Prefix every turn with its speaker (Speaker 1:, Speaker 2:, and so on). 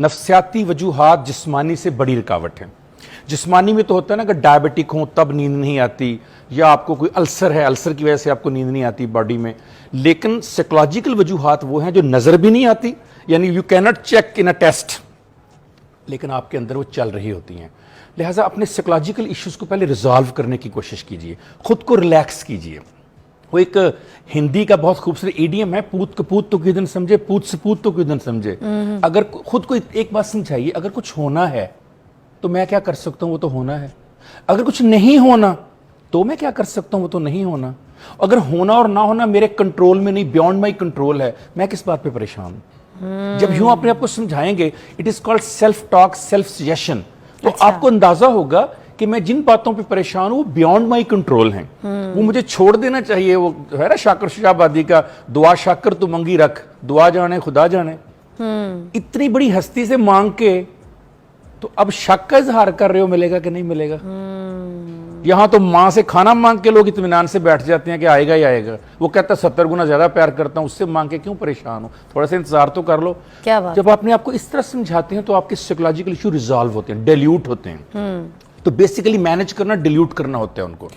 Speaker 1: नफ्सियाती वजूहात जिस्मानी से बड़ी रुकावट है। जिस्मानी में तो होता है ना, अगर डायबिटिक हो तब नींद नहीं आती, या आपको कोई अल्सर है, अल्सर की वजह से आपको नींद नहीं आती बॉडी में। लेकिन साइकोलॉजिकल वजूहात वो हैं जो नजर भी नहीं आती, यानी you can not check in a test, लेकिन आपके अंदर वो चल रही होती हैं। लिहाजा अपने साइकोलॉजिकल इश्यूज को पहले रिजॉल्व करने की कोशिश कीजिए, खुद को रिलैक्स कीजिए। वो एक हिंदी का बहुत खूबसूरत इडियम है, पूत कपूत तो किदन समझे, पूत सपूत तो किदन समझे। अगर खुद को एक बात समझाइए, अगर कुछ होना है तो मैं क्या कर सकता हूं, वो तो होना है। अगर कुछ नहीं होना तो मैं क्या कर सकता हूं, वो तो नहीं होना। अगर होना और ना होना मेरे कंट्रोल में नहीं, बियॉन्ड माई कंट्रोल है, मैं किस बात पे परेशान हूं। जब यूं अपने आप को समझाएंगे, it is called self talk, self suggestion, तो आपको अंदाजा होगा कि मैं जिन बातों पे परेशान हूं वो बियॉन्ड माई कंट्रोल हैं, वो मुझे छोड़ देना चाहिए। वो है ना शाकर शाहबादी का, दुआ शाकर तू मंगी रख, दुआ जाने खुदा जाने। इतनी बड़ी हस्ती से मांग के तो अब शक का इजहार कर रहे हो, मिलेगा कि नहीं मिलेगा। यहां तो मां से खाना मांग के लोग इत्मीनान से बैठ जाते हैं कि आएगा ही आएगा। वो कहता है 70 गुना ज्यादा प्यार करता हूं, उससे मांग के क्यों परेशान हो, थोड़ा सा इंतजार तो कर लो।
Speaker 2: क्या बात।
Speaker 1: जब आपने आपको इस तरह समझाते हैं तो आपके साइकोलॉजिकल इशू रिजॉल्व होते हैं, डिल्यूट होते हैं। तो बेसिकली मैनेज करना, डिल्यूट करना होता है उनको।